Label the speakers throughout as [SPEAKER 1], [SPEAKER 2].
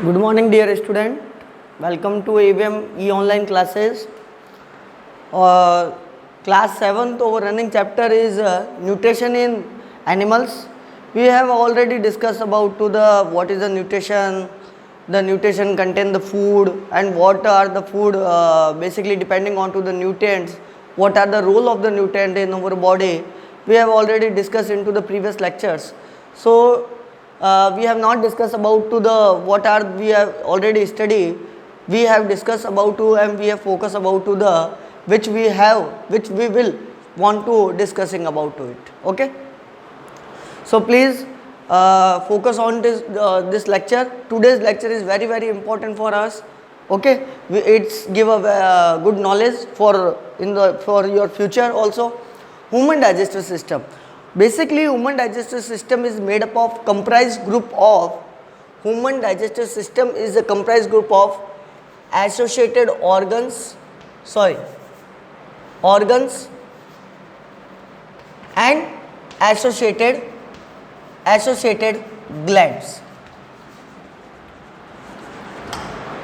[SPEAKER 1] Good morning, dear student. Welcome to AVM e-online classes. Class 7th overrunning chapter is nutrition in animals. We have already discussed about what is the nutrition. The nutrition contain the food and what are the food basically depending on to the nutrients. What are the role of the nutrient in our body? We have already discussed into the previous lectures. So we have not discussed about what are we have already studied. We have discussed about and we have focused about which we will want to discussing about it. Okay. So please focus on this lecture. Today's lecture is very important for us. Okay, it's give a good knowledge for your future also. Human digestive system. Basically, human digestive system is made up of comprised group of associated organs and associated glands.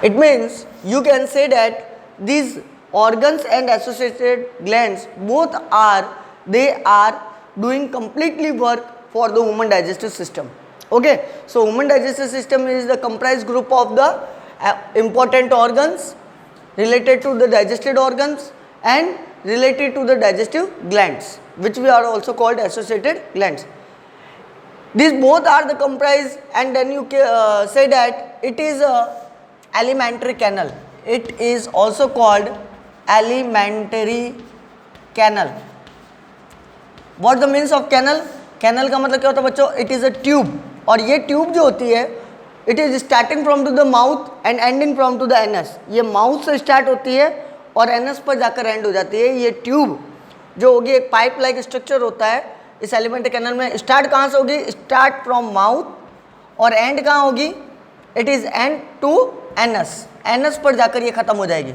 [SPEAKER 1] It means you can say that these organs and associated glands both are doing completely work for the human digestive system. Okay, so human digestive system is the comprised group of the important organs related to the digested organs and related to the digestive glands, which we are also called associated glands. These both are the comprised, and then you say that it is a alimentary canal. It is also called alimentary canal. What the means of canal? Canal का मतलब क्या होता है बच्चों? It is a tube, और ये tube जो होती है it is starting from to the mouth and ending from to the anus. ये माउथ से स्टार्ट होती है और एनस पर जाकर एंड हो जाती है. ये ट्यूब जो होगी एक पाइप लाइक स्ट्रक्चर होता है इस एलिमेंट्री कैनल में. स्टार्ट कहाँ से होगी? स्टार्ट फ्रॉम माउथ और एंड कहाँ होगी? It is end to anus. Anus पर जाकर ये ख़त्म हो जाएगी.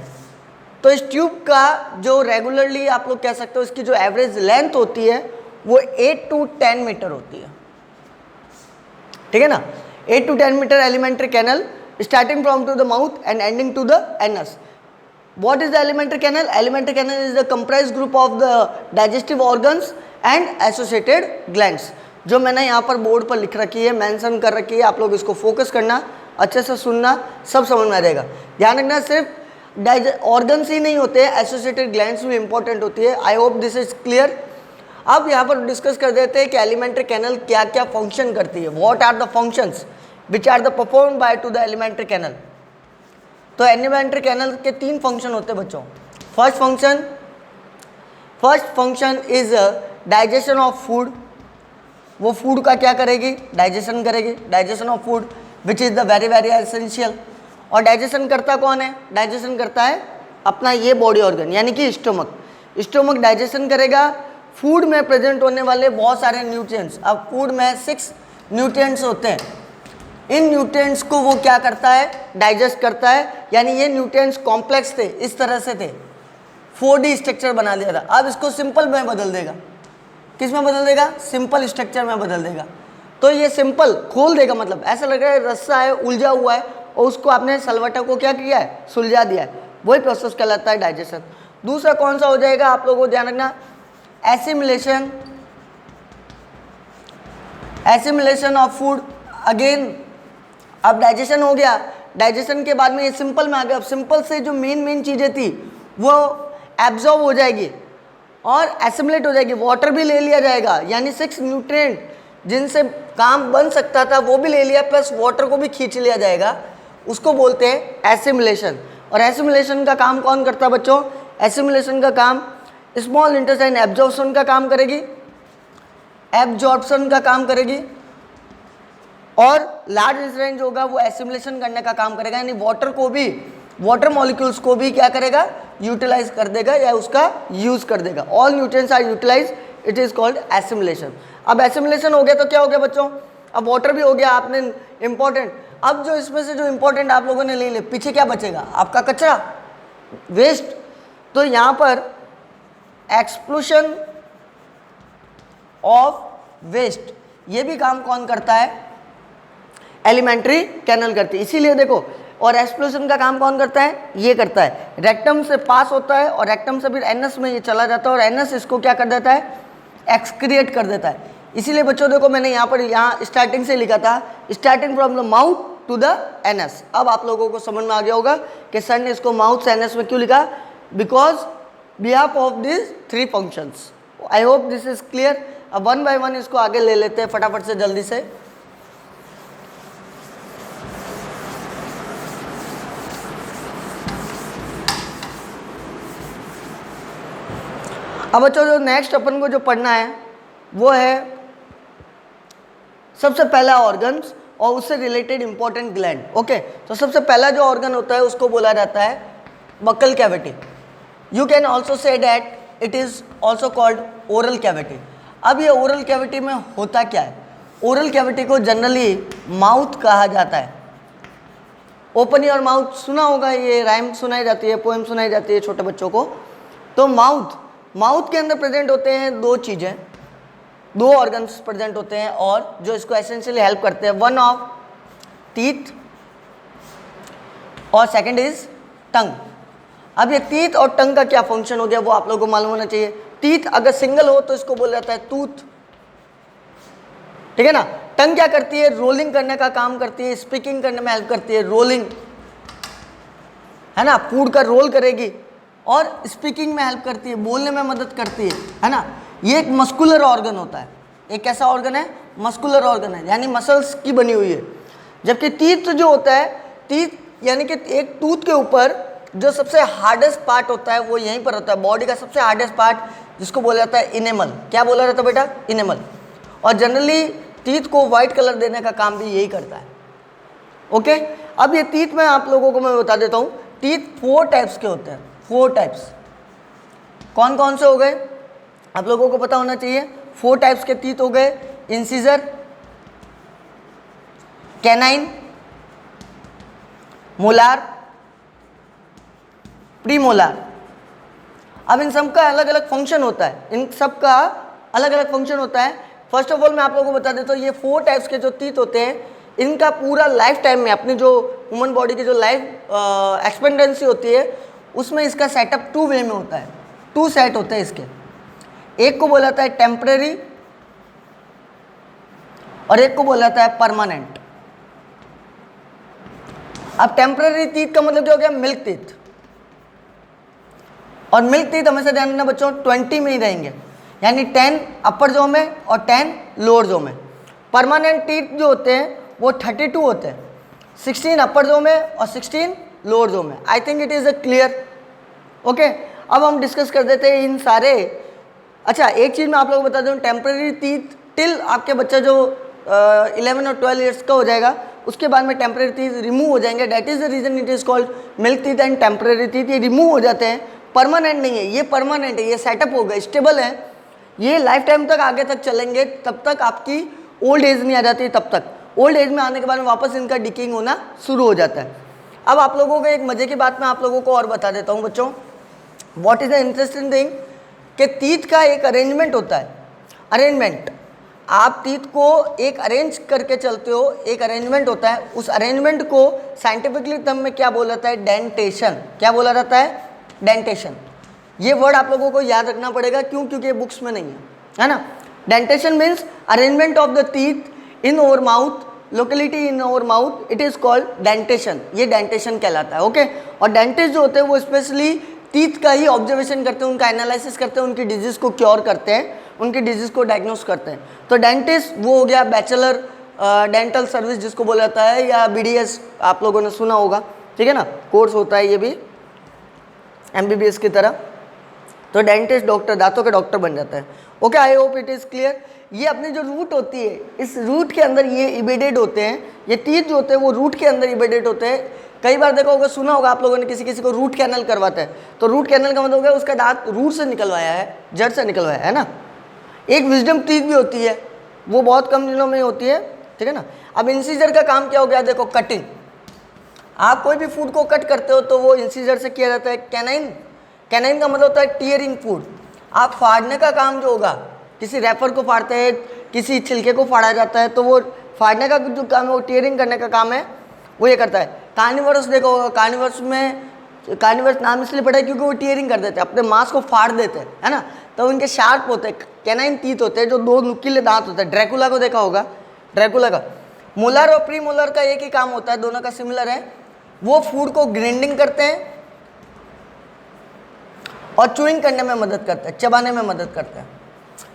[SPEAKER 1] तो इस ट्यूब का जो रेगुलरली आप लोग कह सकते हो इसकी जो एवरेज लेंथ होती है वो 8 to 10 मीटर होती है. ठीक है ना? 8 to 10 meter elementary canal starting from to the mouth and ending to the anus. What is the alimentary canal? Alimentary canal is the comprised group of the digestive organs and associated glands. जो मैंने यहाँ पर board पर लिख रखी है, mention कर रखी है, आप लोग इसको फोकस करना, अच्छे से सुनना, सब समझ में आ जाएगा. ध्यान रखना सिर्फ ऑर्गन्स ही नहीं होते हैं, एसोसिएटेड ग्लैंड्स भी इंपॉर्टेंट होती है. I hope this is clear. अब यहाँ पर डिस्कस कर देते हैं कि एलिमेंट्री कैनल क्या क्या फंक्शन करती है. What are the functions which are the perform by to the elementary canal. तो एलिमेंट्री कैनल के 3 फंक्शन होते हैं बच्चों. First function is digestion of food. वो फूड का क्या करेगी? डाइजेशन करेगी. Digestion of food which is the very essential. और डाइजेशन करता कौन है? डाइजेशन करता है अपना ये बॉडी ऑर्गन यानी कि स्टोमक. स्टोमक डाइजेशन करेगा फूड में प्रेजेंट होने वाले बहुत सारे न्यूट्रिएंट्स. अब फूड में 6 न्यूट्रिएंट्स होते हैं. इन न्यूट्रिएंट्स को वो क्या करता है? डाइजेस्ट करता है. यानी ये न्यूट्रिएंट्स कॉम्प्लेक्स थे, इस तरह से थे, 4D स्ट्रक्चर बना दिया था. अब इसको सिंपल में बदल देगा. किस में बदल देगा? सिंपल स्ट्रक्चर में बदल देगा. तो ये सिंपल खोल देगा, मतलब ऐसा लग रहा है रस्सा है, उलझा हुआ है, और उसको आपने सलवटा को क्या किया है? सुलझा दिया है. वही प्रोसेस कहलाता है डाइजेशन. दूसरा कौन सा हो जाएगा? आप लोगों को ध्यान रखना, एसिमिलेशन ऑफ फूड. अगेन अब डाइजेशन हो गया, डाइजेशन के बाद में ये सिंपल में आ गया. अब सिंपल से जो मेन चीज़ें थी वो एब्जॉर्ब हो जाएगी और एसिमिलेट हो जाएगी. वाटर भी ले लिया जाएगा, यानी 6 न्यूट्रिएंट जिनसे काम बन सकता था वो भी ले लिया, प्लस वाटर को भी खींच लिया जाएगा. उसको बोलते हैं एसिमिलेशन. और एसिमिलेशन का काम कौन करता है बच्चों? एसिमिलेशन का काम स्मॉल इंटेस्टाइन एब्जॉर्प्शन का काम करेगी, एब्जॉर्प्शन का काम करेगी, और लार्ज इंटेस्टाइन जो होगा वो एसिमिलेशन करने का काम करेगा. यानी वाटर मॉलिक्यूल्स को भी क्या करेगा? यूटिलाइज कर देगा या उसका यूज कर देगा. All nutrients are utilize, it is called assimilation. अब एसिमिलेशन हो गया तो क्या हो गया बच्चों? अब वाटर भी हो गया आपने इंपॉर्टेंट. अब जो इसमें से जो इंपॉर्टेंट आप लोगों ने ले लिया, पीछे क्या बचेगा? आपका कचरा, वेस्ट. तो यहाँ पर एक्सप्लोशन ऑफ वेस्ट, ये भी काम कौन करता है? एलिमेंट्री कैनल करती है, इसीलिए देखो। और एक्सप्लोशन का काम कौन करता है? ये करता है, रेक्टम से पास होता है और रेक्टम से फिर एनस में ये चला जाता है और एनस इसको क्या कर देता है? एक्सक्रिएट कर देता है। इसीलिए बच्चों देखो मैंने यहाँ स्टार्टिंग से लिखा था, starting from the mouth to the anus. अब आप लोगों को समझ में आ गया होगा कि सर ने इसको माउथ से एनस में क्यों लिखा, because behalf of this 3 functions. I hope this is clear. अब 1 बाय 1 इसको आगे ले लेते हैं फटाफट से, जल्दी से। अब बच्चों जो नेक्स्ट अपन को जो पढ़ना है वो है सबसे पहला ऑर्गन्स और उससे रिलेटेड इंपॉर्टेंट ग्लैंड। ओके, तो सबसे पहला जो ऑर्गन होता है उसको बोला जाता है buccal cavity. You can also say that it is also called oral cavity. अब ये ओरल कैविटी में होता क्या है? ओरल कैविटी को जनरली माउथ कहा जाता है। ओपन योर माउथ सुना होगा, ये राइम सुनाई जाती है, पोएम सुनाई जाती है छोटे बच्चों को। तो माउथ के अंदर प्रेजेंट होते हैं 2 चीज़ें, 2 ऑर्गन्स प्रेजेंट होते हैं और जो इसको एसेंशियली हेल्प करते हैं। वन ऑफ टीथ और सेकंड इज टंग। अब ये टीथ और टंग का क्या फंक्शन हो गया वो आप लोगों को मालूम होना चाहिए। टीथ अगर सिंगल हो तो इसको बोला जाता है टूथ, ठीक है ना। टंग क्या करती है? रोलिंग करने का काम करती है, स्पीकिंग करने में हेल्प करती है, रोलिंग, है ना, फूड का रोल करेगी और स्पीकिंग में हेल्प करती है, बोलने में मदद करती है ना। ये एक मस्कुलर ऑर्गन होता है। एक कैसा ऑर्गन है? मस्कुलर ऑर्गन है, यानी मसल्स की बनी हुई है। जबकि टीथ जो होता है, टीथ यानी कि एक टूथ के ऊपर जो सबसे हार्डेस्ट पार्ट होता है वो यहीं पर होता है, बॉडी का सबसे हार्डेस्ट पार्ट, जिसको बोला जाता है इनेमल। क्या बोला जाता है बेटा? इनेमल। और जनरली टीथ को वाइट कलर देने का काम भी यही करता है। ओके, अब ये टीथ में आप लोगों को मैं बता देता हूँ। टीथ 4 टाइप्स के होते हैं, 4 टाइप्स। कौन कौन से हो गए आप लोगों को पता होना चाहिए। 4 टाइप्स के टीथ हो गए, इंसिजर, कैनाइन, मोलार, प्रीमोलार। अब इन सब का अलग अलग फंक्शन होता है, इन सब का अलग अलग फंक्शन होता है। फर्स्ट ऑफ ऑल मैं आप लोगों को बता देता हूँ, ये 4 टाइप्स के जो टीथ होते हैं इनका पूरा लाइफ टाइम में, अपनी जो ह्यूमन बॉडी की जो लाइफ एक्सपेंडेंसी होती है उसमें इसका सेटअप 2 वे में होता है। 2 सेट होते हैं इसके। एक को बोला जाता है टेम्परेरी और एक को बोला जाता है परमानेंट। अब टेम्परेरी टीथ का मतलब जो हो गया मिल्क टीथ, और मिल्क टीथ हमेशा ध्यान रखना बच्चों 20 में ही रहेंगे, यानी 10 अपर जो में और 10 लोअर जो में। परमानेंट टीथ जो होते हैं वो 32 होते हैं, 16 अपर जो में और 16 लोअर जो में। I think it is a clear. Okay, अब हम डिस्कस कर देते हैं इन सारे। अच्छा, एक चीज़ मैं आप लोगों को बता दूँ, टेम्परेरी टीथ टिल आपके बच्चा जो 11 और 12 ईयर्स का हो जाएगा उसके बाद में टेम्परेरी टीथ रिमूव हो जाएंगे। That is the reason it is called milk teeth and temporary teeth. ये रिमूव हो जाते हैं, परमानेंट नहीं है, ये परमानेंट है, ये सेटअप हो गए, स्टेबल है, ये लाइफ टाइम तक आगे तक चलेंगे, तब तक आपकी ओल्ड एज नहीं आ जाती। तब तक ओल्ड एज में आने के बाद में वापस इनका डिकिंग होना शुरू हो जाता है। अब आप लोगों को एक मज़े की बात मैं आप लोगों को और बता देता हूँ बच्चों। What is the interesting thing कि टीथ का एक अरेंजमेंट होता है। अरेंजमेंट, आप टीथ को एक अरेंज करके चलते हो, एक अरेंजमेंट होता है। उस अरेंजमेंट को साइंटिफिकली टर्म में क्या बोला जाता है? डेंटेशन। क्या बोला जाता है? डेंटेशन। ये वर्ड आप लोगों को याद रखना पड़ेगा, क्यों? क्योंकि ये बुक्स में नहीं है ना। Dentition means arrangement of the teeth in over mouth, locality in over mouth, it is called dentition. ये डेंटेशन कहलाता है। ओके, और डेंटिस्ट जो होते हैं वो स्पेशली टीथ का ही ऑब्जर्वेशन करते हैं, उनका एनालिसिस करते हैं, उनकी डिजीज़ को क्योर करते हैं, उनकी डिजीज़ को डायग्नोस करते हैं। तो डेंटिस्ट वो हो गया बैचलर डेंटल सर्विस जिसको बोला जाता है, या BDS आप लोगों ने सुना होगा, ठीक है ना, कोर्स होता है ये भी MBBS की तरह। तो डेंटिस्ट डॉक्टर, दांतों के डॉक्टर बन जाता है। Okay, I hope it is clear. ये अपनी जो रूट होती है, इस रूट के अंदर ये इबेडेड होते हैं, ये टीथ जो होते हैं वो रूट के अंदर इबेडेड होते हैं। कई बार देखो होगा, सुना होगा आप लोगों ने, किसी किसी को रूट कैनल करवाते हैं, तो रूट कैनल का मतलब हो गया उसका दांत रूट से निकलवाया है, जड़ से निकलवाया है ना। एक विजडम टीथ भी होती है, वो बहुत कम दिनों में होती है, ठीक है ना। अब इंसीजर का काम क्या हो गया? देखो, कटिंग। आप कोई भी फूड को कट करते हो तो वो इंसीजर से किया जाता है। कैनाइन, कैनाइन का मतलब होता है टीयरिंग फूड। आप फाड़ने का काम जो होगा, किसी रैपर को फाड़ते हैं, किसी छिलके को फाड़ा जाता है, तो वो फाड़ने का जो काम है, वो टीयरिंग करने का काम है, वो ये करता है। कार्निवरस देखो होगा, कार्निवरस नाम इसलिए पड़ा है क्योंकि वो टीयरिंग कर देते हैं, अपने मांस को फाड़ देते हैं, है ना। तो उनके शार्प होते हैं, कैनाइन टीथ होते हैं, जो 2 नुकीले दांत होते हैं। ड्रैकुला को देखा होगा, ड्रैकुला का। मोलर और प्री मोलर का एक ही काम होता है, दोनों का सिमिलर है। वो फूड को ग्राइंडिंग करते हैं और च्यूइंग करने में मदद करते हैं, चबाने में मदद करते हैं।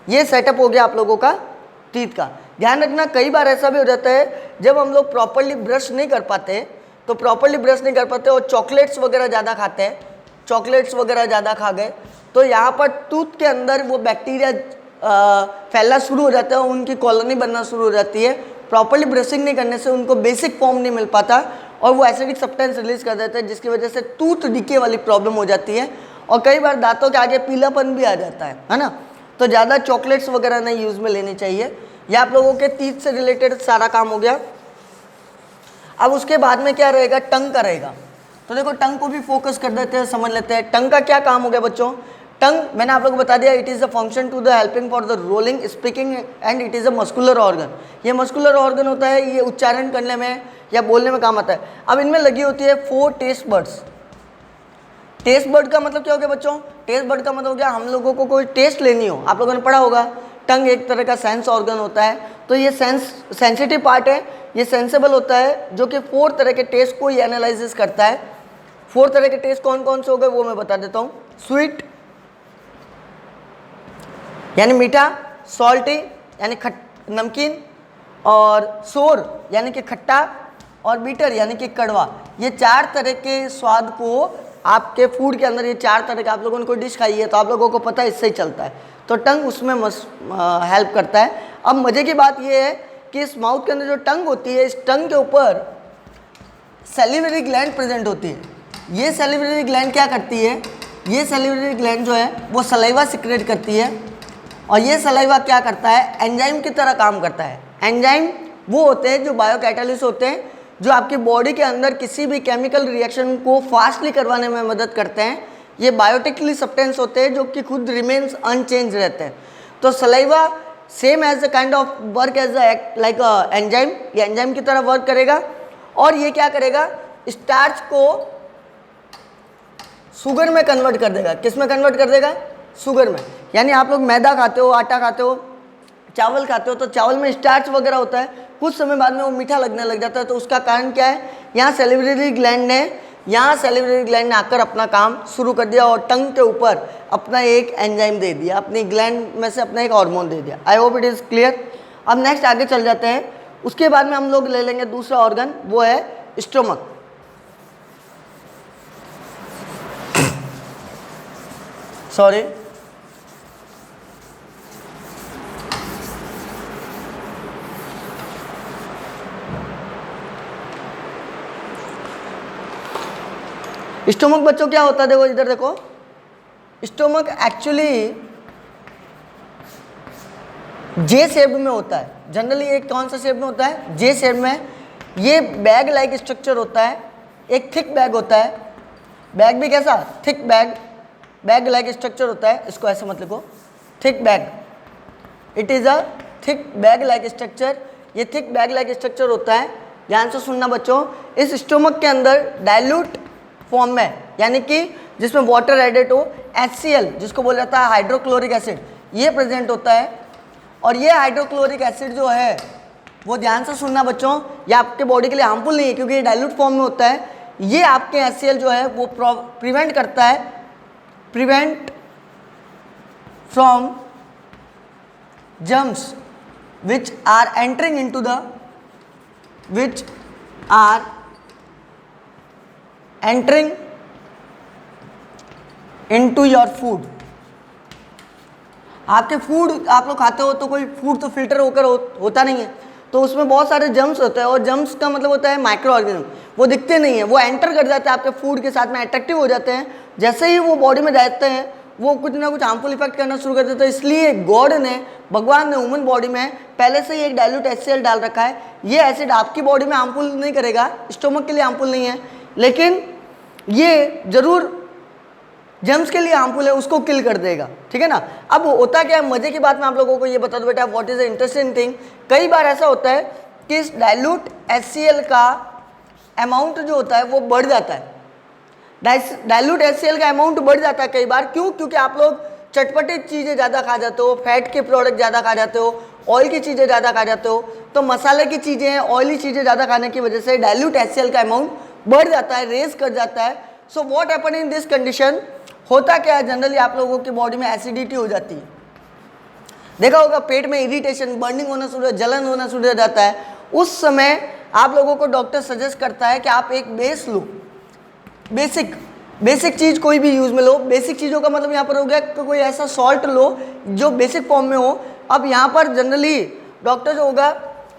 [SPEAKER 1] ये सेटअप हो गया आप लोगों का टीथ का। ध्यान रखना, कई बार ऐसा भी हो जाता है जब हम लोग प्रॉपरली ब्रश नहीं कर पाते, और चॉकलेट्स वगैरह ज़्यादा खाते हैं, चॉकलेट्स वगैरह ज़्यादा खा गए, तो यहाँ पर टूथ के अंदर वो बैक्टीरिया फैलना शुरू हो जाता है, उनकी कॉलोनी बनना शुरू हो जाती है। प्रॉपरली ब्रशिंग नहीं करने से उनको बेसिक फॉर्म नहीं मिल पाता और वो एसिडिक सब्सटेंस रिलीज कर देते हैं, जिसकी वजह से टूथ डिके वाली प्रॉब्लम हो जाती है और कई बार दांतों के आगे पीलापन भी आ जाता है ना। तो ज़्यादा चॉकलेट्स वगैरह नहीं यूज़ में लेनी चाहिए। ये आप लोगों के टीथ से रिलेटेड सारा काम हो गया। अब उसके बाद में क्या रहेगा, टंग का रहेगा। तो देखो टंग को भी फोकस कर देते हैं, समझ लेते हैं टंग का क्या काम हो गया बच्चों। टंग मैंने आप लोगों को बता दिया, it is a function to the helping for the rolling, speaking and it is a muscular organ. ये मस्कुलर ऑर्गन होता है, ये उच्चारण करने में या बोलने में काम आता है। अब इनमें लगी होती है 4 टेस्ट बर्ड्स। टेस्ट बर्ड का मतलब क्या हो गया बच्चों, टेस्ट बर्ड का मतलब हो गया हम लोगों को कोई टेस्ट लेनी हो, आप लोगों ने पढ़ा होगा टंग एक तरह का सेंस ऑर्गन होता है। तो ये सेंसिटिव पार्ट है, ये सेंसेबल होता है, जो कि 4 तरह के टेस्ट को ये एनालिसिस करता है। 4 तरह के टेस्ट कौन कौन से हो गए वो मैं बता देता हूँ। स्वीट यानी मीठा, सॉल्टी यानी नमकीन, और सोर यानी कि खट्टा, और बीटर यानी कि कड़वा। ये 4 तरह के स्वाद को आपके फूड के अंदर, ये 4 तरह के आप लोगों ने कोई डिश खाई है तो आप लोगों को पता है, इससे ही चलता है। तो टंग उसमें हेल्प करता है। अब मज़े की बात ये है कि इस माउथ के अंदर जो टंग होती है, इस टंग के ऊपर सैलिवरी ग्लैंड प्रेजेंट होती है। ये सैलिवरी ग्लैंड क्या करती है, ये सैलिवरी ग्लैंड जो है वो सलाइवा सिक्रेट करती है, और ये सलाइवा क्या करता है, एंजाइम की तरह काम करता है। एंजाइम वो होते हैं जो बायोकैटालिस्ट होते हैं, जो आपकी बॉडी के अंदर किसी भी केमिकल रिएक्शन को फास्टली करवाने में मदद करते हैं। ये बायोटिकली सब्सटेंस होते हैं जो कि खुद रिमेन्स अनचेंज रहते हैं। तो saliva same as the kind of work as like enzyme, ये एंजाइम की तरह वर्क करेगा। और ये क्या करेगा, स्टार्च को शुगर में कन्वर्ट कर देगा। किस में कन्वर्ट कर देगा, शुगर में। यानी आप लोग मैदा खाते हो, आटा खाते हो, चावल खाते हो, तो चावल में स्टार्च वगैरह होता है, कुछ समय बाद में वो मीठा लगने लग जाता है। तो उसका कारण क्या है, यहाँ सैलिवरी ग्लैंड ने आकर अपना काम शुरू कर दिया और टंग के ऊपर अपना एक एंजाइम दे दिया, अपनी ग्लैंड में से अपना एक हार्मोन दे दिया। I hope it is clear. अब नेक्स्ट आगे चल जाते हैं। उसके बाद में हम लोग ले लेंगे दूसरा ऑर्गन, वो है स्टोमक। सॉरी, स्टोमक बच्चों क्या होता है, देखो इधर देखो। स्टोमक एक्चुअली जे शेप में होता है। जनरली एक कौन सा शेप में होता है, जे शेप में। ये बैग लाइक स्ट्रक्चर होता है, एक थिक बैग होता है। बैग भी कैसा, थिक बैग लाइक स्ट्रक्चर होता है। इसको ऐसे मत लिखो, thick bag, it is a thick bag like structure. ये थिक बैग लाइक स्ट्रक्चर होता है। ध्यान से सुनना बच्चों, इस स्टोमक के अंदर डाइल्यूट फॉर्म में, यानी कि जिसमें वाटर एडेड हो, HCl जिसको बोला जाता है हाइड्रोक्लोरिक एसिड, ये प्रेजेंट होता है। और ये हाइड्रोक्लोरिक एसिड जो है वो, ध्यान से सुनना बच्चों, ये आपके बॉडी के लिए हार्मफुल नहीं है क्योंकि ये डाइल्यूट फॉर्म में होता है। ये आपके HCl जो है वो प्रिवेंट करता है, prevent from germs which are entering into the which are entering into your food. आपके फूड आप लोग खाते हो तो कोई फूड तो फिल्टर होकर होता नहीं है, तो उसमें बहुत सारे जर्म्स होते हैं। और जर्म्स का मतलब होता है माइक्रो ऑर्गेनिज्म, वो दिखते नहीं है, वो एंटर कर जाते हैं आपके फूड के साथ में, अट्रैक्टिव हो जाते हैं। जैसे ही वो बॉडी में जाते हैं वो कुछ ना कुछ हार्मफुल इफेक्ट करना शुरू कर देते हैं। इसलिए गॉड ने, भगवान ने ह्यूमन बॉडी में पहले से ही एक डाइल्यूट HCl डाल रखा है। ये एसिड आपकी बॉडी में हार्मफुल नहीं करेगा, स्टोमक के लिए हार्मफुल नहीं है, लेकिन ये जरूर जर्म्स के लिए हार्मफुल है, उसको किल कर देगा। ठीक है ना। अब होता क्या है, मजे की बात मैं आप लोगों को ये बता दूं बेटा, what is the interesting thing. कई बार ऐसा होता है कि इस डाइल्यूट HCl का अमाउंट जो होता है वो बढ़ जाता है। डाइल्यूट HCl का अमाउंट बढ़ जाता है कई बार, क्यों? क्योंकि आप लोग चटपटी चीज़ें ज़्यादा खा जाते हो, फैट के प्रोडक्ट ज़्यादा खा जाते हो, ऑयल की चीज़ें ज़्यादा खा जाते हो, तो मसाले की चीज़ें, ऑयली चीज़ें ज़्यादा खाने की वजह से डाइल्यूट HCl का अमाउंट बढ़ जाता है, रेज कर जाता है। So what happen in this condition, होता क्या है जनरली आप लोगों की बॉडी में एसिडिटी हो जाती है। देखा होगा पेट में इरिटेशन, बर्निंग होना शुरू, जलन होना शुरू हो जाता है। उस समय आप लोगों को डॉक्टर सजेस्ट करता है कि आप एक बेस लो, बेसिक चीज़ कोई भी यूज़ में लो। बेसिक चीज़ों का मतलब यहाँ पर हो गया कि कोई ऐसा सॉल्ट लो जो बेसिक फॉर्म में हो। अब यहाँ पर जनरली डॉक्टर जो होगा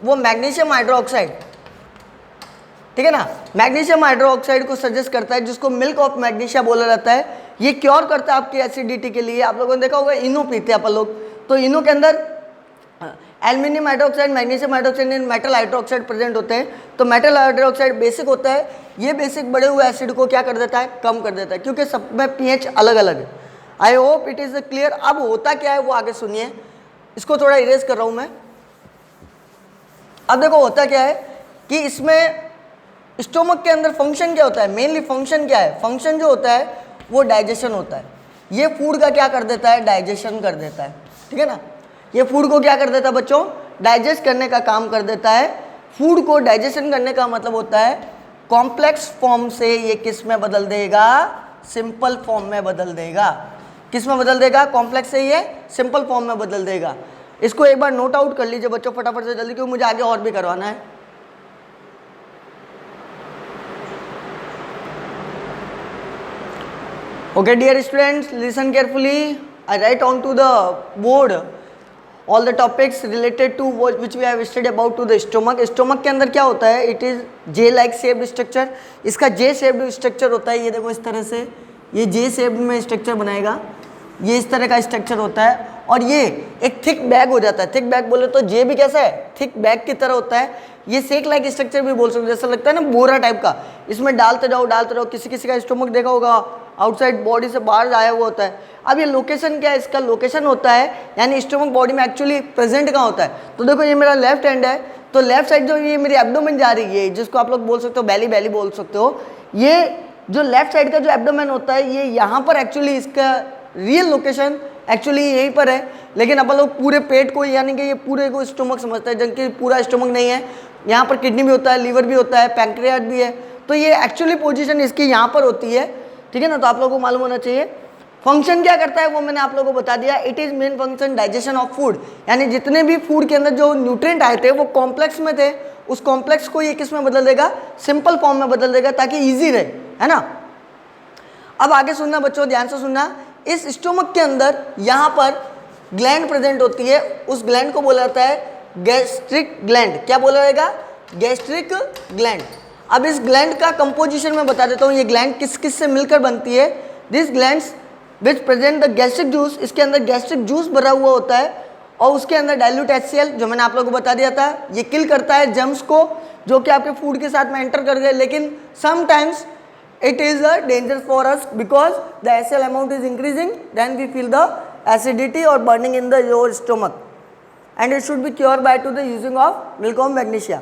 [SPEAKER 1] वो मैग्नीशियम हाइड्रोक्साइड, ठीक है ना, मैग्नीशियम हाइड्रोक्साइड को सजेस्ट करता है, जिसको मिल्क ऑफ मैग्नीशिया बोला जाता है। ये क्योर करता है आपकी एसिडिटी के लिए। आप लोगों ने देखा होगा इनो पीते हैं अपन लोग, तो इनो के अंदर aluminium hydroxide, magnesium hydroxide, metal hydroxide present होते हैं। तो मेटल हाइड्रोक्साइड बेसिक होता है, ये बेसिक बढ़े हुए एसिड को क्या कर देता है, कम कर देता है, क्योंकि सब में pH अलग अलग है। I hope it is clear. अब होता क्या है वो आगे सुनिए, इसको थोड़ा इरेज कर रहा हूँ मैं। अब देखो होता क्या है कि इसमें स्टोमक के अंदर फंक्शन क्या होता है, मेनली फंक्शन क्या है, फंक्शन जो होता है वो डाइजेशन होता है। ये फूड का क्या कर देता है, डाइजेशन कर देता है, ठीक है ना। ये फूड को क्या कर देता है बच्चों, डाइजेस्ट करने का काम कर देता है। फूड को डाइजेशन करने का मतलब होता है कॉम्प्लेक्स फॉर्म से ये किस में बदल देगा, सिंपल फॉर्म में बदल देगा। किस में बदल देगा, कॉम्प्लेक्स से ये सिंपल फॉर्म में बदल देगा। इसको एक बार नोट आउट कर लीजिए बच्चों फटाफट से जल्दी, क्योंकि मुझे आगे और भी करवाना है। Okay dear students, listen carefully. I write on to the board all the topics related to which we have studied about to the stomach. Stomach के अंदर क्या होता है, it is J like shaped structure. इसका J shaped structure होता है, ये देखो इस तरह से, ये J shaped में स्ट्रक्चर बनाएगा, ये इस तरह का स्ट्रक्चर होता है। और ये एक थिक बैग हो जाता है। थिक बैग बोले तो J भी कैसा है, थिक बैग की तरह होता है। ये सेक लाइक स्ट्रक्चर भी बोल सकते हो, जैसा लगता है ना बोरा टाइप का, इसमें डालते जाओ। किसी किसी का स्टोमक देखा होगा आउटसाइड बॉडी से बाहर आया हुआ होता है। अब ये लोकेशन क्या है, इसका लोकेशन होता है यानी स्टोमक बॉडी में एक्चुअली प्रेजेंट कहाँ होता है। तो देखो ये मेरा लेफ्ट हैंड है, तो लेफ्ट साइड जो ये मेरी एब्डोमेन जा रही है, जिसको आप लोग बोल सकते हो बेली बोल सकते हो, ये जो लेफ्ट साइड का जो एब्डोमेन होता है ये यहाँ पर एक्चुअली इसका रियल लोकेशन एक्चुअली यहीं पर है। लेकिन अपन लोग पूरे पेट को यानी कि ये पूरे को स्टोमक समझते हैं, जबकि पूरा स्टोमक नहीं है। यहाँ पर किडनी भी होता है, लीवर भी होता है, पैंक्रियास भी है। तो ये एक्चुअली पोजीशन इसकी यहाँ पर होती है, ठीक है ना। तो आप लोगों को मालूम होना चाहिए फंक्शन क्या करता है वो मैंने आप लोगों को बता दिया। It is main function digestion of food, यानी जितने भी फूड के अंदर जो न्यूट्रिएंट आए थे वो कॉम्प्लेक्स में थे, उस कॉम्प्लेक्स को ये किस में बदल देगा, सिंपल फॉर्म में बदल देगा, ताकि ईजी रहे, है ना। अब आगे सुनना बच्चों, ध्यान से सुनना। इस स्टोमक के अंदर यहाँ पर ग्लैंड प्रेजेंट होती है, उस ग्लैंड को बोला जाता है गैस्ट्रिक ग्लैंड। क्या बोला जाएगा, गैस्ट्रिक ग्लैंड। अब इस ग्लैंड का कंपोजिशन मैं बता देता हूँ, ये ग्लैंड किस किस से मिलकर बनती है। This glands which present the gastric juice, इसके अंदर गैस्ट्रिक जूस भरा हुआ होता है, और उसके अंदर डाइल्यूट HCl जो मैंने आप लोगों को बता दिया था, ये किल करता है जर्म्स को जो कि आपके फूड के साथ में एंटर कर गए। लेकिन sometimes it is a danger for us because the HCl amount is increasing, then we feel the acidity or burning in the your stomach, and it should be cured by to the using of milk of magnesia.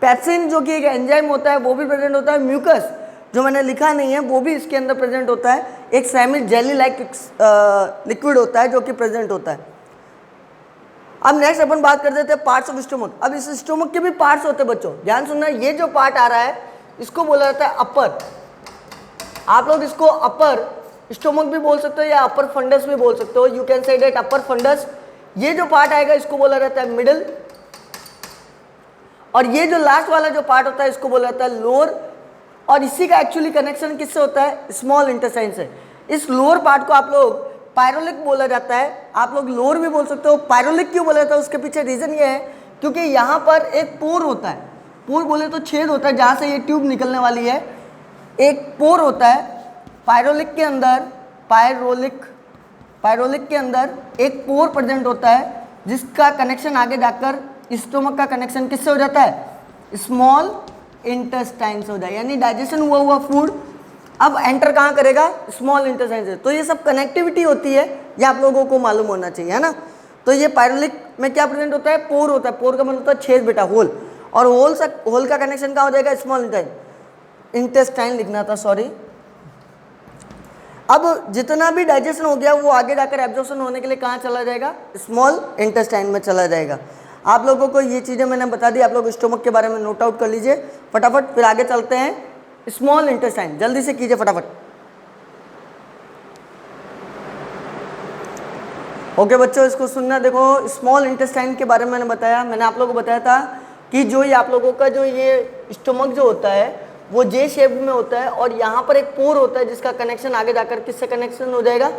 [SPEAKER 1] Pepsin जो कि एक enzyme होता है वो भी present होता है। Mucus जो मैंने लिखा नहीं है वो भी इसके अंदर प्रेजेंट होता है, एक सेमी जेली लाइक लिक्विड होता है जो कि प्रेजेंट होता है। अब नेक्स्ट अपन बात कर देते हैं पार्ट्स ऑफ स्टोमक। अब इस स्टोमक के भी पार्ट्स होते हैं बच्चों, ध्यान सुनना। ये जो पार्ट आ रहा है इसको बोला जाता है अपर। आप लोग इसको अपर स्टोमक भी बोल सकते हो या अपर फंडस भी बोल सकते हो, you can say that upper fundus. ये जो पार्ट आएगा इसको बोला जाता है मिडल, और ये जो लास्ट वाला जो पार्ट होता है इसको बोला जाता है लोअर। और इसी का एक्चुअली कनेक्शन किससे होता है, स्मॉल इंटेस्टाइन से। इस लोअर पार्ट को आप लोग पायरोलिक बोला जाता है, आप लोग लोअर भी बोल सकते हो। पायरोलिक क्यों बोला जाता है, उसके पीछे रीजन ये है क्योंकि यहाँ पर एक पोर होता है, पोर बोले तो छेद होता है जहाँ से ये ट्यूब निकलने वाली है, एक पोर होता है पायरोलिक के अंदर। पायरोलिक के अंदर एक पोर प्रेजेंट होता है जिसका कनेक्शन आगे जाकर स्टोमक का कनेक्शन किससे हो जाता है, स्मॉल इंटेस्टाइन से हो जाए, यानी डाइजेशन हुआ फूड अब एंटर कहाँ करेगा, स्मॉल इंटेस्टाइन से। तो ये सब कनेक्टिविटी होती है, ये आप लोगों को मालूम होना चाहिए, है ना। तो ये पायरोलिक में क्या प्रेजेंट होता है, पोर होता है। पोर का मतलब होता है छेद बेटा, होल। और होल का कनेक्शन कहाँ हो जाएगा, स्मॉल इंटेस्टाइन लिखना था, सॉरी। अब जितना भी डाइजेशन हो गया वो आगे जाकर एब्जॉर्प्शन होने के लिए कहाँ चला जाएगा, स्मॉल इंटेस्टाइन में चला जाएगा। आप लोगों को ये चीज़ें मैंने बता दी, आप लोग स्टोमक के बारे में नोट आउट कर लीजिए फटाफट, फिर आगे चलते हैं। स्मॉल इंटेस्टाइन जल्दी से कीजिए फटाफट। ओके बच्चों, इसको सुनना। देखो स्मॉल इंटेस्टाइन के बारे में मैंने बताया, मैंने आप लोगों को बताया था कि जो ये आप लोगों का जो ये स्टोमक जो होता है वो जे शेप में होता है, और यहाँ पर एक पोर होता है जिसका कनेक्शन आगे जाकर किससे कनेक्शन हो जाएगा,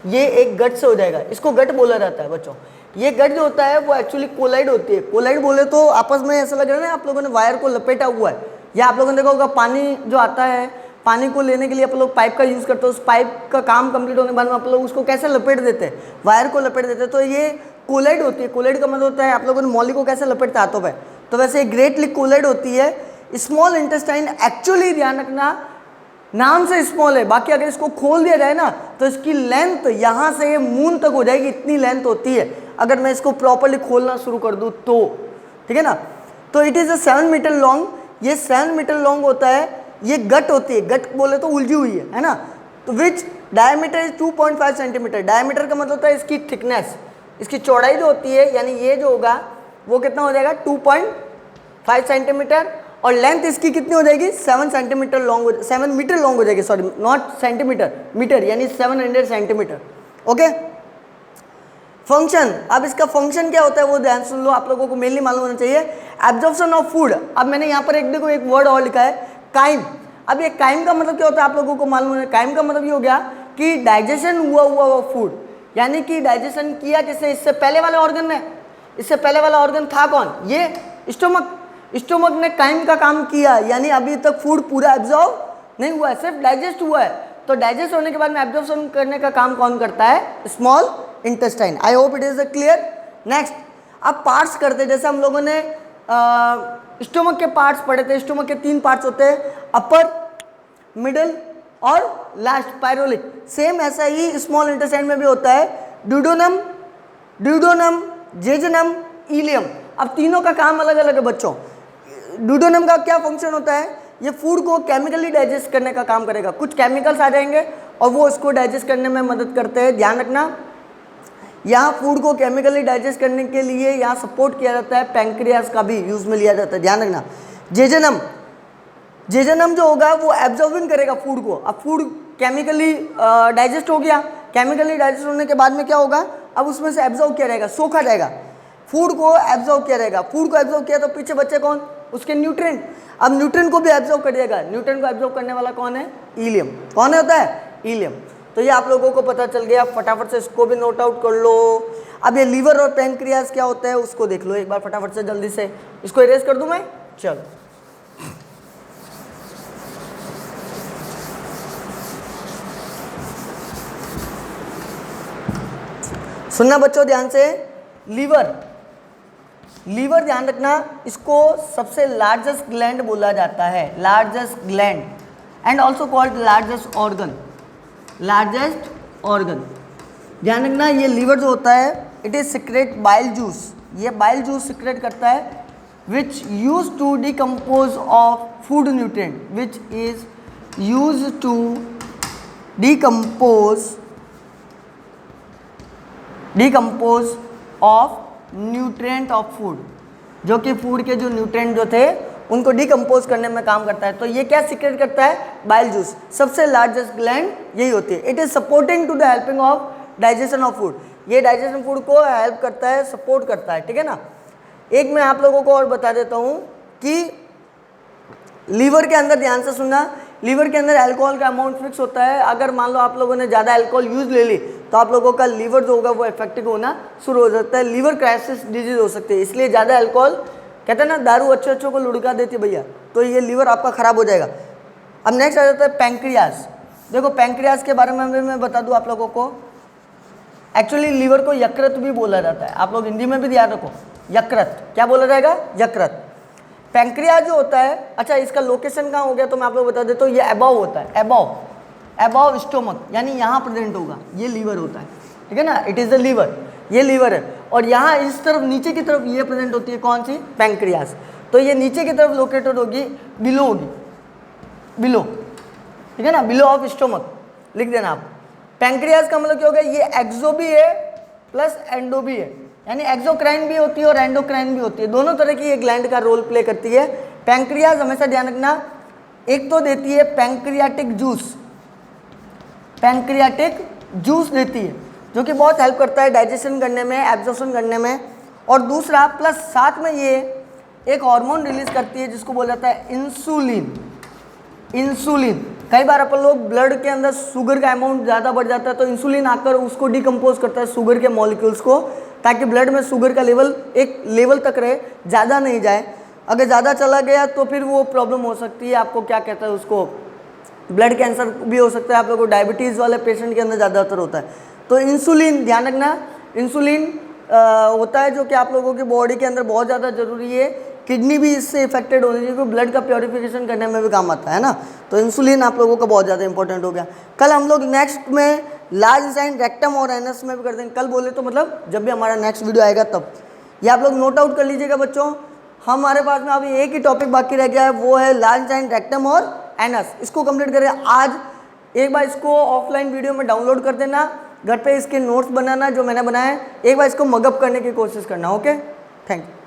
[SPEAKER 1] ये एक गट से हो जाएगा। इसको गट बोला जाता है बच्चों। ये गट जो होता है वो एक्चुअली कोलाइड होती है। कोलाइड बोले तो आपस में ऐसा लग रहा है ना आप लोगों ने वायर को लपेटा हुआ है, या आप लोगों ने देखा होगा पानी जो आता है, पानी को लेने के लिए आप लोग पाइप का यूज़ करते हो, उस पाइप का काम कंप्लीट होने के बाद में आप लोग उसको कैसे लपेट देते हैं, वायर को लपेट देते हैं। तो ये कोलाइड होती है। कोलाइड का मतलब होता है आप लोगों ने मौली को कैसे लपेटते हाथों पे, तो वैसे ग्रेटली कोलाइड होती है। स्मॉल इंटेस्टाइन एक्चुअली ध्यान रखना नाम से स्मॉल है, बाकी अगर इसको खोल दिया जाए ना तो इसकी लेंथ यहाँ से मून तक हो जाएगी, इतनी लेंथ होती है अगर मैं इसको प्रॉपर्ली खोलना शुरू कर दूँ तो, ठीक है ना। तो it is a 7 metre long, ये 7 मीटर लॉन्ग होता है। ये गट होती है, गट बोले तो उलझी हुई है ना। तो विच डायमीटर इज 2.5 सेंटीमीटर। डायमीटर का मतलब होता है इसकी थिकनेस, इसकी चौड़ाई जो होती है, यानी ये जो होगा वो कितना हो जाएगा 2.5 सेंटीमीटर, और लेंथ इसकी कितनी हो जाएगी 7 सेंटीमीटर लॉन्ग, 7 मीटर लॉन्ग हो जाएगी, सॉरी नॉट सेंटीमीटर, मीटर, यानी 700 सेंटीमीटर। ओके, फंक्शन, अब इसका फंक्शन क्या होता है वो ध्यान सुन लो, आप लोगों को मेनली मालूम होना चाहिए। Absorption of food. अब मैंने यहाँ पर एक देखो एक वर्ड और लिखा है, काइम। अब ये काइम का मतलब क्या होता है आप लोगों को मालूम है। काइम का मतलब ये हो गया कि डाइजेशन हुआ फूड, यानी कि डाइजेशन किया किसने, इससे पहले वाले ऑर्गन ने। इससे पहले वाला ऑर्गन था कौन, ये स्टोमक। स्टोमक ने काइम का काम किया, यानी अभी तक फूड पूरा एब्जॉर्ब नहीं हुआ है, सिर्फ डाइजेस्ट हुआ है। तो डाइजेस्ट होने के बाद में एब्जॉर्प्शन करने का काम कौन करता है, small intestine. I hope it is clear. Next, अब पार्ट्स करते हैं, जैसे हम लोगों ने स्टोमक के पार्ट्स पढ़े थे। स्टोमक के 3 पार्ट्स होते हैं, अपर, मिडल और लास्ट, पायरोलिक। सेम ऐसा ही स्मॉल इंटेस्टाइन में भी होता है, ड्यूडोनम, जेजुनम, इलियम। अब तीनों का काम अलग अलग है बच्चों। ड्यूडोनम का क्या फंक्शन होता है, ये फूड को केमिकली डाइजेस्ट करने का काम करेगा। कुछ केमिकल्स आ जाएंगे और वो इसको डाइजेस्ट करने में मदद करते हैं। ध्यान रखना, यहाँ फूड को केमिकली डाइजेस्ट करने के लिए यहाँ सपोर्ट किया जाता है, पैंक्रियास का भी यूज में लिया जाता है। ध्यान रखना, जेजनम जो होगा वो एब्जॉर्बिंग करेगा फूड को। अब फूड केमिकली डाइजेस्ट हो गया, केमिकली डाइजेस्ट होने के बाद में क्या होगा, अब उसमें से एब्जॉर्ब किया जाएगा, सोखा जाएगा, फूड को एब्जॉर्ब किया जाएगा। फूड को एब्जॉर्ब किया तो पीछे बच्चे कौन, उसके न्यूट्रिएंट। अब न्यूट्रिएंट को भी एब्जॉर्ब कर देगा। न्यूट्रिएंट को एब्जॉर्ब करने वाला कौन है, इलियम। कौन होता है, इलियम। तो ये आप लोगों को पता चल गया, फटाफट से इसको भी नोट आउट कर लो। अब ये लीवर और पैंक्रियास क्या होता है उसको देख लो एक बार फटाफट से, जल्दी से। इसको इरेज कर दूं मैं, चलो। सुनना बच्चों ध्यान से, लीवर ध्यान रखना, इसको सबसे लार्जेस्ट ग्लैंड बोला जाता है, largest gland, and also called largest organ, largest organ. ध्यान रखना, ये लीवर जो होता है it is secrete bile juice, ये बाइल जूस सिक्रेट करता है which use to decompose of food nutrient, which is use to decompose of nutrient of food, जो कि फूड के जो न्यूट्रिएंट जो थे उनको डिकम्पोज करने में काम करता है। तो ये क्या सीक्रेट करता है, बाइल जूस। सबसे लार्जेस्ट ग्लैंड यही होती है। It is supporting to the helping of digestion of food, ये डाइजेशन फूड को हेल्प करता है, सपोर्ट करता है, ठीक है ना। एक मैं आप लोगों को और बता देता हूँ कि लीवर के अंदर, ध्यान से सुनना, लीवर के अंदर अल्कोहल का अमाउंट फिक्स होता है। अगर मान लो आप लोगों ने ज़्यादा अल्कोहल यूज ले ली तो आप लोगों का लीवर जो होगा वो इफेक्टिव होना शुरू हो सकता है, लीवर क्राइसिस डिजीज हो सकती है। इसलिए ज़्यादा अल्कोहल, कहते हैं ना दारू अच्छे को लुढ़का देती है भैया, तो ये लीवर आपका खराब हो जाएगा। अब नेक्स्ट आ जाता है पैंक्रियास। देखो पैंक्रियास के बारे में भी मैं बता दूं आप लोगों को, एक्चुअली लीवर को यकृत भी बोला जाता है। आप लोग हिंदी में भी ध्यान रखो, यकृत, क्या बोला जाएगा, यकृत। पैंक्रियास जो होता है, अच्छा इसका लोकेशन कहाँ हो गया तो मैं आप लोग बता देता हूँ, ये अबव होता है, अबव स्टोमक, यानी यहाँ प्रेजेंट होगा, ये लीवर होता है, ठीक है ना। इट इज़ द लीवर, ये लीवर है, और यहाँ इस तरफ नीचे की तरफ ये प्रेजेंट होती है कौन सी, पैंक्रियास। तो ये नीचे की तरफ लोकेटेड होगी, बिलो होगी, बिलो, ठीक है ना, बिलो ऑफ स्टोमक लिख देना आप। पैंक्रियाज का मतलब क्या हो गया, ये एक्सो भी है प्लस एंडो भी है, यानी एक्सोक्राइन भी होती है और एंडोक्राइन भी होती है, दोनों तरह की ये ग्लैंड का रोल प्ले करती है। पैंक्रियाज हमेशा ध्यान रखना, एक तो देती है पैंक्रियाटिक जूस, पैंक्रियाटिक जूस देती है जो कि बहुत हेल्प करता है डाइजेशन करने में, एब्जॉर्प्शन करने में, और दूसरा प्लस साथ में ये एक हार्मोन रिलीज करती है जिसको बोला जाता है इंसुलिन। इंसुलिन, कई बार अपन लोग ब्लड के अंदर शुगर का अमाउंट ज़्यादा बढ़ जाता है तो इंसुलिन आकर उसको डिकम्पोज करता है शुगर के मॉलिक्यूल्स को, ताकि ब्लड में शुगर का लेवल एक लेवल तक रहे, ज़्यादा नहीं जाए। अगर ज़्यादा चला गया तो फिर वो प्रॉब्लम हो सकती है, आपको क्या कहता है उसको, ब्लड कैंसर भी हो सकता है, आप लोगों को डायबिटीज़ वाले पेशेंट के अंदर ज़्यादातर होता है। तो इंसुलिन ध्यान रखना, इंसुलिन होता है जो कि आप लोगों की बॉडी के अंदर बहुत ज़्यादा ज़रूरी है, किडनी भी इससे इफेक्टेड होनी चाहिए क्योंकि ब्लड का प्योरिफिकेशन करने में भी काम आता है ना, तो इंसुलिन आप लोगों का बहुत ज़्यादा इंपॉर्टेंट हो गया। कल हम लोग नेक्स्ट में लार्ज इंटेस्टाइन, रेक्टम और एनस में भी कर देंगे, कल बोले तो मतलब जब भी हमारा नेक्स्ट वीडियो आएगा तब। ये आप लोग नोट आउट कर लीजिएगा बच्चों, हमारे पास में अभी एक ही टॉपिक बाकी रह गया है, वो है लार्ज इंटेस्टाइन, रेक्टम और एनस। इसको कंप्लीट करें आज, एक बार इसको ऑफलाइन वीडियो में डाउनलोड कर देना, घर पे इसके नोट्स बनाना जो मैंने बनाए, एक बार इसको मगअप करने की कोशिश करना। Okay, thank you.